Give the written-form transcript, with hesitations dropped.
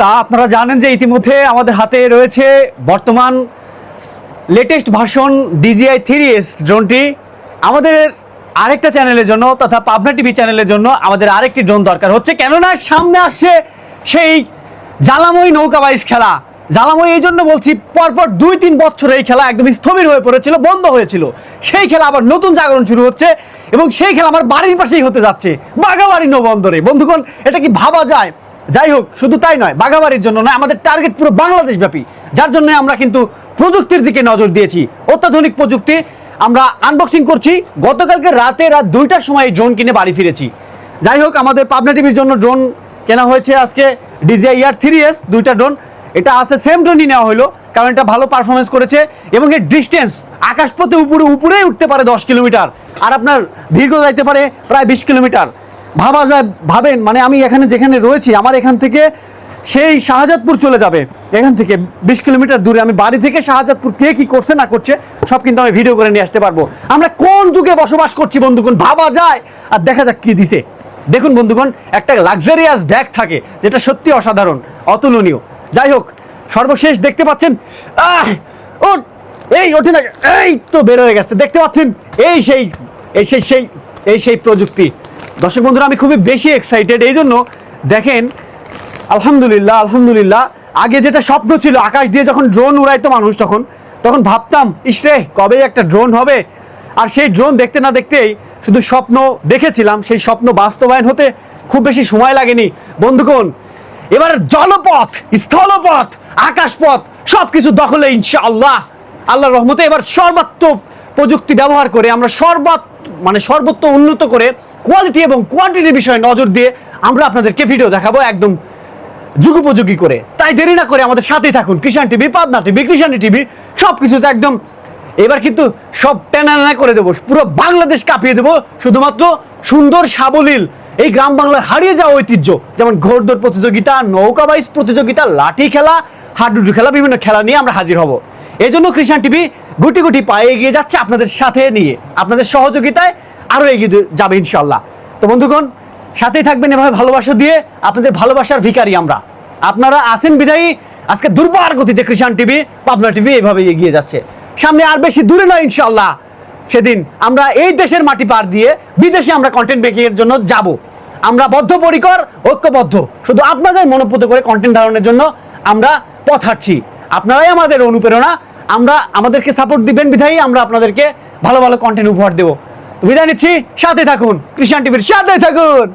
আপনারা জানেন যে ইতিমধ্যে আমাদের হাতে রয়েছে বর্তমান লেটেস্ট ভার্সন DJI 3S ড্রোনটি। আমাদের আরেকটা চ্যানেলের জন্য তথা পাবনা টিভি চ্যানেলের জন্য আমাদের আরেকটি ড্রোন দরকার হচ্ছে, কেননা সামনে আসছে সেই জ্বালাময়ী নৌকা বাইচ খেলা। জ্বালাময়ী এই জন্য বলছি, পরপর 2-3 বছর এই খেলা একদম স্থবির হয়ে পড়েছিল, বন্ধ হয়েছিল। সেই খেলা আবার নতুন জাগরণ শুরু হচ্ছে এবং সেই খেলা আমার বাড়ির পাশেই হতে যাচ্ছে, বাগাবাড়ি নৌবন্দরে। বন্ধুগণ, এটা কি ভাবা যায়? যাই হোক, শুধু তাই নয়, বাগাবাড়ির জন্য নয়, আমাদের টার্গেট পুরো বাংলাদেশ ব্যাপী, যার জন্য আমরা কিন্তু প্রযুক্তির দিকে নজর দিয়েছি। অত্যাধুনিক প্রযুক্তি আমরা আনবক্সিং করছি। গতকালকে রাত 2টার সময় ড্রোন কিনে বাড়ি ফিরেছি। যাই হোক, আমাদের পাবনা টিভির জন্য ড্রোন কেনা হয়েছে আজকে DJI 3S, 2টা ড্রোন। এটা আছে সেম ড্রোনই নেওয়া হলো, কারণ এটা ভালো পারফরমেন্স করেছে এবং এর ডিস্টেন্স আকাশপথে উপরেই উঠতে পারে 10 কিলোমিটার, আর আপনার দীর্ঘ যাইতে পারে প্রায় 20 কিলোমিটার। ভাবা যায়, ভাবেন, মানে আমি এখানে যেখানে রয়েছি, আমার এখান থেকে সেই শাহজাদপুর চলে যাবে, এখান থেকে 20 কিলোমিটার দূরে। আমি বাড়ি থেকে শাহজাদপুর কে কি করছে না করছে সব কিন্তু আমি ভিডিও করে নিয়ে আসতে পারবো। আমরা কোন যুগে বসবাস করছি বন্ধুগণ, ভাবা যায়। আর দেখা যাক কি দিছে। দেখুন বন্ধুগণ, একটা লাক্সারিয়াস ব্যাগ থাকে যেটা সত্যি অসাধারণ, অতুলনীয়। যাই হোক, সর্বশেষ দেখতে পাচ্ছেন, এই ওঠে না, এই তো বের হয়ে গেছে, দেখতে পাচ্ছেন, এই সেই প্রযুক্তি। দর্শক বন্ধুরা, আমি খুবই বেশি এক্সাইটেড এই জন্য। দেখেন, আলহামদুলিল্লাহ, আগে যেটা স্বপ্ন ছিল, আকাশ দিয়ে যখন ড্রোন উড়াইতো মানুষ, তখন ভাবতাম, ইসরে কবে একটা ড্রোন হবে। আর সেই ড্রোন দেখতে না দেখতেই শুধু স্বপ্ন দেখেছিলাম, সেই স্বপ্ন বাস্তবায়ন হতে খুব বেশি সময় লাগেনি বন্ধুগণ। এবার জলপথ, স্থলপথ, আকাশপথ সবকিছু দখলে ইনশাআল্লাহ, আল্লাহর রহমতে। এবার সর্বাত্মক প্রযুক্তি ব্যবহার করে আমরা সর্বোত্তম উন্নত করে কোয়ালিটি এবং কোয়ান্টিটির বিষয়ে নজর দিয়ে আমরা আপনাদেরকে ভিডিও দেখাবো একদম যুগোপযোগী করে। তাই দেরি না করে আমাদের সাথেই থাকুন। কৃষাণ TV, Pabna TV, Krishani TV সব কিছুতে একদম এবার কিন্তু সব টেনা করে দেবো, পুরো বাংলাদেশ কাঁপিয়ে দেবো, শুধুমাত্র সুন্দর সাবলীল এই গ্রাম বাংলার হারিয়ে যাওয়া ঐতিহ্য, যেমন ঘোড়দৌড় প্রতিযোগিতা, নৌকা বাইচ প্রতিযোগিতা, লাঠি খেলা, হাডুডু খেলা, বিভিন্ন খেলা নিয়ে আমরা হাজির হব। এই জন্য কৃষাণ টিভি গুটি গুটি পায়ে এগিয়ে যাচ্ছে আপনাদের সাথে নিয়ে, আপনাদের সহযোগিতায় আরও এগিয়ে যাবে ইনশাল্লাহ। তো বন্ধুগণ, সাথেই থাকবেন এভাবে ভালোবাসা দিয়ে, আপনাদের ভালোবাসার ভিখারি আমরা। আপনারা আসেন বিদায়ী আজকে দুর্বার গতিতে কৃষাণ টিভি, পাবনা টিভি এভাবে এগিয়ে যাচ্ছে। সামনে আর বেশি দূরে নয় ইনশাল্লাহ, সেদিন আমরা এই দেশের মাটি পার দিয়ে বিদেশে আমরা কন্টেন্ট মেকিংয়ের জন্য যাব। আমরা বদ্ধপরিকর, ঐক্যবদ্ধ, শুধু আপনাদের মনোপুত করে কন্টেন্ট ধারণের জন্য আমরা পথ হাঁটছি। আপনারাই আমাদের অনুপ্রেরণা, আমাদেরকে সাপোর্ট দিবেন বিধায়ী আমরা আপনাদেরকে ভালো ভালো কন্টেন্ট উপহার দেবো। বিদায় নিচ্ছি, সাথে থাকুন, কৃষাণ টিভির সাথে থাকুন।